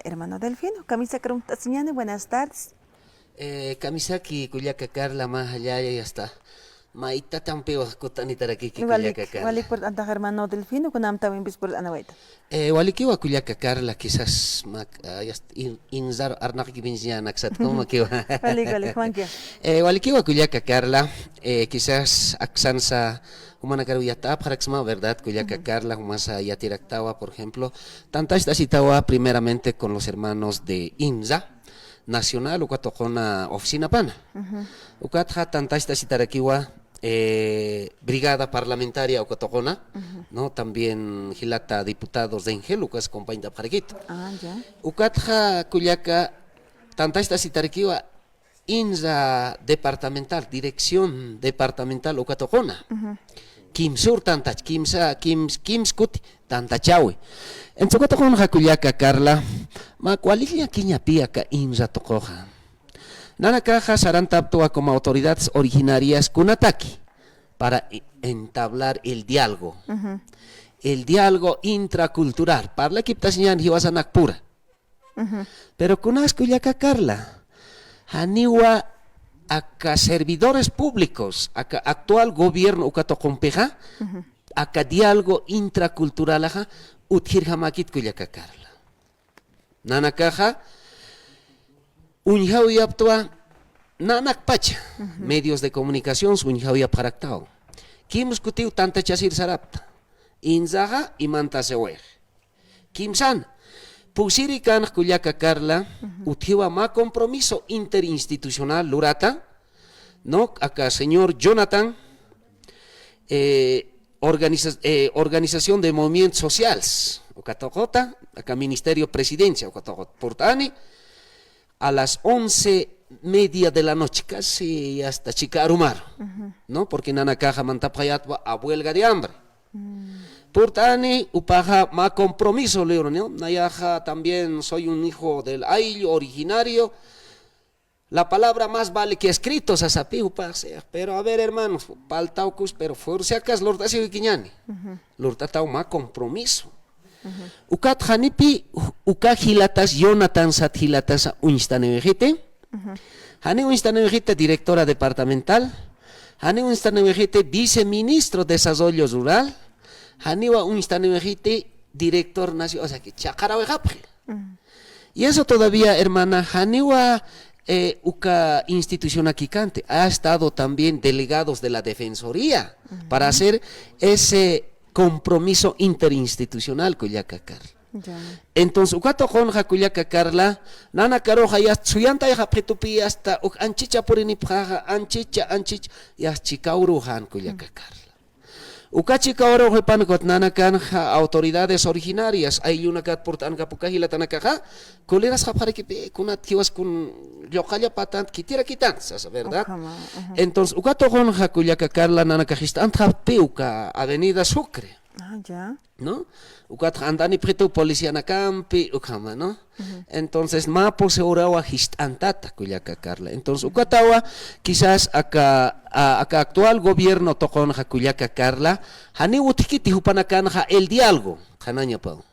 hermano Delfino. Camisa Crumtaziñani, buenas tardes. Kamisaki Culiaca Carla más allá y ya está. Maita tampeo kutanitaraki Walik, Culiaca Carla. walik por anta hermano Delfino, con amta wimpis por anawaita. Walikiwa Culiaca Carla quizás inzar arnaki binzia naksat como que Walik, Juanquia. Walikiwa Culiaca Carla quizás aksansa humana caruyata paraxma verdad Culiaca Carla humasa yatiractawa por ejemplo tanta esta citawa primeramente con los hermanos de Inza nacional ukatokona oficina pana ukatja tanta esta citarakiwa brigada parlamentaria ukatokona no también hilata diputados de Engel ukas compañía paraquito Ya. ukatja Culiaca tanta esta citarakiwa Inza departamental dirección departamental ukatokona Kimsur tantach, kimskut tantachawi. En su caso con Culiaca Carla, ma cualilia quiña pia ka inza tocoja. Nana caja sarán taptua como autoridades originarias con ataque para entablar el diálogo. El diálogo intracultural. Para la kiptasñan hiwasanak pura. Pero con Culiaca Carla, haniwa acá servidores públicos, acá actual gobierno ukato compeja, acá diálogo intracultural aja, uthir hamakit Culiaca Carla. Nana caja, unjau yaptua, nanak pacha, medios de comunicación, unjau yap haraktao. Kimus kutiu tanta chasir sarapta, inzaha y manta seweh. Kimsan, pusiri kan Culiaca Carla, utiwa ma compromiso interinstitucional lurata, no acá señor Jonathan, organización de movimientos sociales, okatokota, acá ministerio presidencia, okatokota, portani, a las 11:30 de la noche, casi hasta Chicarumar, no, porque nana caja mantapayatwa a huelga de hambre. Purtani upaja ma compromiso leo, ¿no? Nayaja también soy un hijo del ayllo originario. La palabra más vale que escrito, sasapi upase. Pero a ver, hermanos, paltaucus, pero forciacas lortasio y quiñani. Lortatau ma compromiso. Ukat hanipi ukahilatas Jonathan sathilatas unstanevejite. Hani unstanevejite directora departamental. Hani unstanevejite viceministro de desarrollo rural. Haniwa un instanevejite director nacional, o sea que chacarawejapje. Y eso todavía, hermana, Haniwa uka institución aquicante, ha estado también delegados de la defensoría para hacer ese compromiso interinstitucional Culiaca Carla. Entonces, ukato konja Culiaca Carla, nana caroja ya suyanta ya petupi hasta anchicha purinipjaja, anchicha, ya chicaurujan Culiaca Carla. Ukachi ahora huepan nanakan autoridades originarias hay una kat portan kapukahila tanakaja coleras japarekipe kunat kiwas kun lokalla patant kitira kitanzas verdad entonces ukato con Culiaca Carla nanakajista antapeuka avenida Sucre Ya. ¿no? Ukat andani preto policía na campi ukama, ¿no? Entonces ma poseurawa histantata Culiaca Carla. Entonces ukatawa quizás acá actual gobierno tokon Culiaca Carla hani utikiti hupanakan el diálogo kananya pao.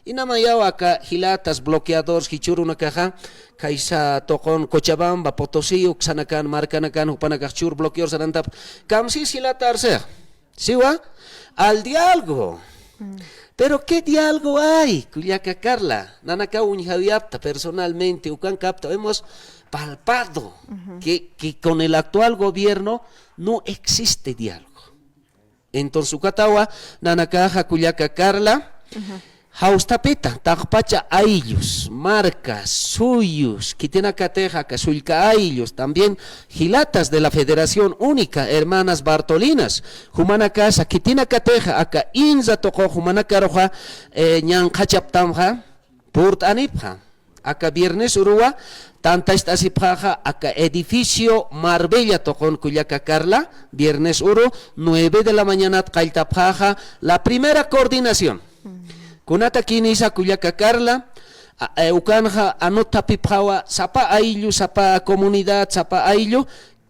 Inamayawa acá hilatas bloqueadores hichuru nakaja kaisa tokon Cochabamba Potosí uksanakan markanakan hupanakachur bloqueadores arantap kamsi hilatarse. ¿Siwa? Al diálogo. Pero ¿qué diálogo hay? Culiaca Carla, nanaka unjaviyapta personalmente, ukan capta, hemos palpado que con el actual gobierno no existe diálogo. Entonces, ukatawa, nanaka Culiaca Carla, Haustapeta, Tagpacha Aillos, marcas, suyos, Kitinacateja, Casulca Aillos, también gilatas de la Federación Única, hermanas Bartolinas, Humana Casa, Kitinacateja, acá Inza Toko, Humana Caroja, Ñan Hachaptamja, Purt Anipja, acá Viernes Urua, Tanta Estasipjaja, acá Edificio Marbella Tokon Culiaca Carla, Viernes Uru, 9 de la mañana, Kailtapjaja, la primera coordinación. Kunata kinisa Culiaca Carla, ukanja anota pipjawa, sapa ayllu, sapa comunidad, sapa ayllu,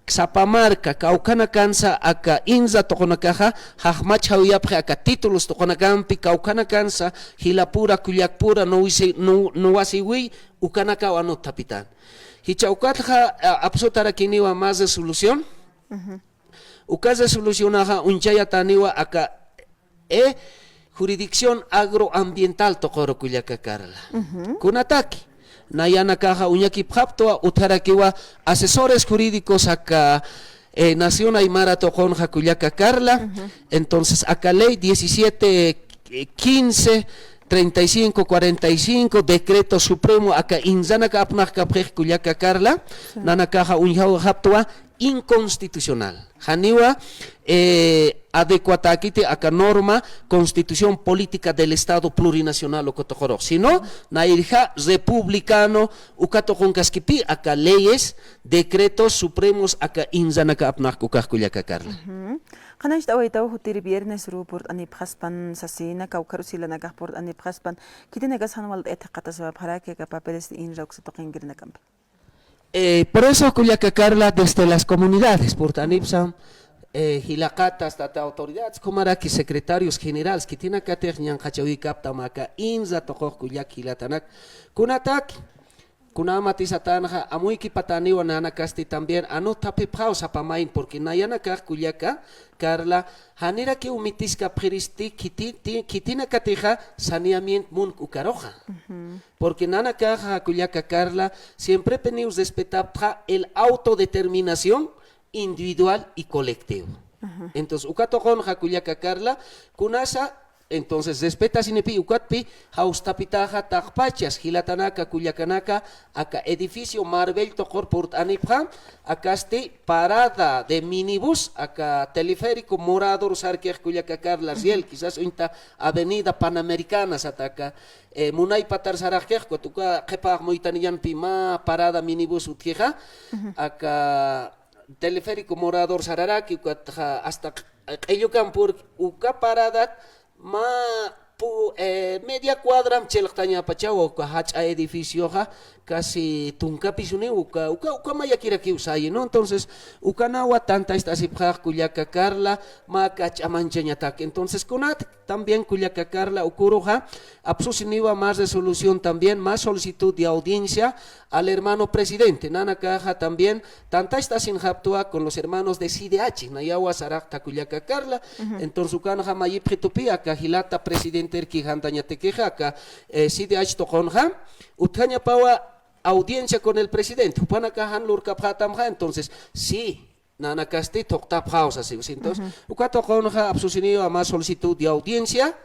Sapamarca, Caucana Cansa, Aka Inza Toconakaja, Hachmachauyape, Aka títulos Toconagampi, Caucana Cansa, Hilapura, Culiacpura, no Wasiwi, Ucanaka o no Tapitan. Hichaucatja, Absotara Kiniwa más de solución. Ukaza solucionaja unchaya taniwa aka jurisdicción agroambiental tokoro Culiaca Carla. Kunataki. Nayana caja uñaki pjaptoa utarakiwa asesores jurídicos acá Nación Aymara Toconja Culiaca Carla. Entonces acá ley 1715 3545 decreto supremo acá inzanaka apnach kaprej Culiaca Carla. Nana caja uñjau haptoa inconstitucional. Haniwa adecuatakite a norma constitución política del Estado plurinacional o cotojoro. Si no, nairja republicano ukatojon kaskipi acá leyes, decretos supremos acá inzanaka apnach Culiaca Carla. Kanash tawaitaw hutir viernes ruport ani phaspan sasina kaukarusila nagaport ani phaspan kitinagas hanwal etiqatas wa bharake ka papeles in rox toqingirna kamp. Por eso Culiaca Carla desde las comunidades, por Tanipsam, Hilacatas, autoridades, como aquí secretarios generales, que tienen que tener Hachawi Captamaca, Inza Tojo Culiac Hilatanak, Kunatak, Kunamatizatanja, Amuiki Patani o Nanacasti también, Anotape pausa pamain, porque Nayanaka Culiaca Carla, Hanera que umitisca pristi, Kitina Cateja, saneamiento mun Ucaroja. Porque Nanaka Culiaca Carla siempre penius respetar el autodeterminación individual y colectivo. Entonces, Ukatojon Culiaca Carla, Kunasa, entonces respeta sinepi ukatpi, haustapitaja takpachas, Hilatanaka, Culiacanaka, acá edificio Marbel Tokor Port Anipja, acá parada de minibús, acá teleférico Morador Sarquej Culiaca Carla, Riel, quizás una avenida Panamericana, Sataka, Munay Patar Sarajej, Cotuca, Jepag Moitanian Pima, parada minibús Utieja, acá teleférico Morador Sararaki, hasta Ellocampur, Uca parada, media cuadra chelqtaña pachawo hacha edificio casi tuncapisuni uka mayakira que usay, ¿no? Entonces ukanawa tanta esta sipja Culiaca Carla makach amanchañatak. Entonces kunat también Culiaca Carla ukuruja absusiniwa más resolución también, más solicitud de audiencia al hermano presidente. Nana caja también tanta esta sin haptua con los hermanos de CIDH, nayawa sarakta Culiaca Carla. Entonces ukanaja mayipritupia kahilata presidente kihantaña tequeja ka CIDH tokonja uthaña pawa audiencia con el presidente, entonces sí, nanacasti tocta pausa, entonces, ucatoconja absusinio a más solicitud de audiencia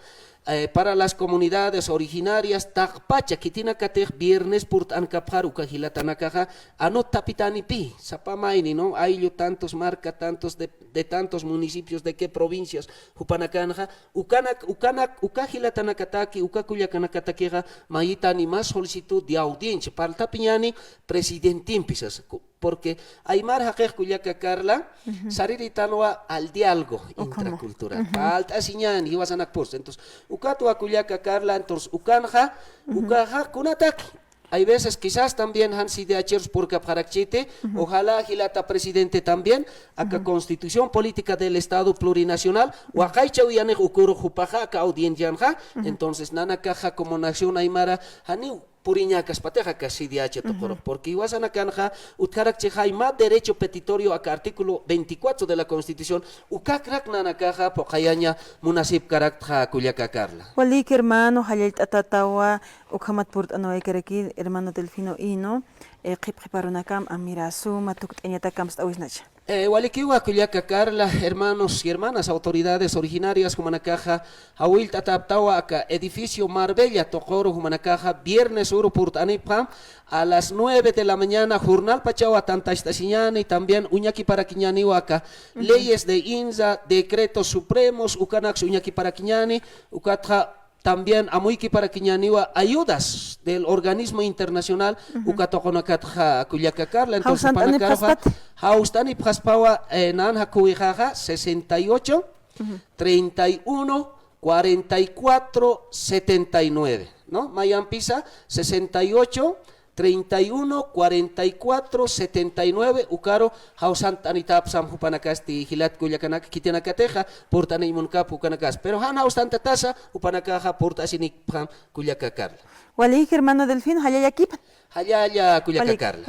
para las comunidades originarias, Tagpacha, que tiene que tener viernes por Ancapar, Ucajilatanakaja, anot tapitani pi, Zapamaini, ¿no? Hay tantos marca, tantos de tantos municipios, de qué provincias, Upanacanja, Ucajilatanacataki, Ucacuyacanacataqueja, Maitani, más solicitud de audiencia, para el tapiñani, presidentín, pisas. Porque Aymar Hajer Culiaca Carla, Sariritanwa al diálogo intracultural. Falta siñan y vas a nakpos. Entonces, Ucato a Culiaca Carla, entonces Ucanja, Ucaja, Kunataki. Hay veces quizás también Hansi de Acheros por Caparachite, ojalá Gilata presidente también, acá constitución política del Estado plurinacional, Huacaicha Uyane Ukuro Jupaja, acá audiencia, entonces Nana Caja como nación Aymara, Haniu. Puriñacas pateja casi de H porque Iwasana Canja, Utkarak más derecho petitorio acá artículo 24 de la Constitución, Ukakrak Nanakaja, Pocayaña, Munasip Karak Culiaca Carla. Walik hermano, Hayat Atatawa, Ukamat Port Anoekereki, hermano Delfino Ino, Kiparonakam, Amirasu, Matuk Eñatakam Stawisnach. Walikiwa Culiaca Carla, hermanos y hermanas, autoridades originarias, Humanacaja, Hawil Tataptawa, acá, edificio Marbella, Tocoro, Humanacaja, viernes Uro Purtanipa, a las 9 de la mañana, Jornal Pachawa, Tanta Estasiñani, también Uñaki Paraquiñani, acá, leyes de INSA, decretos supremos, Ucanax, Uñaki Paraquiñani, Ucatra. También amuiki para Quiñaniwa ayudas del organismo internacional Ukatoconacatja Culiaca Carla, entonces Panacarja, Haustani Paspawa Nanja Cuijaja 68 31 44 79, ¿no? Mayan Pisa 68 31 44 79 ukaro hausan anitap sam hupanakas ti hilat kulyakanak kitinakateja portana imunkapu kanakas pero han hausan tatasa upanakaja porta sinik pam kulyakakar Walik hermano Delfín, hayayakip. hayaya kulyakakar Walik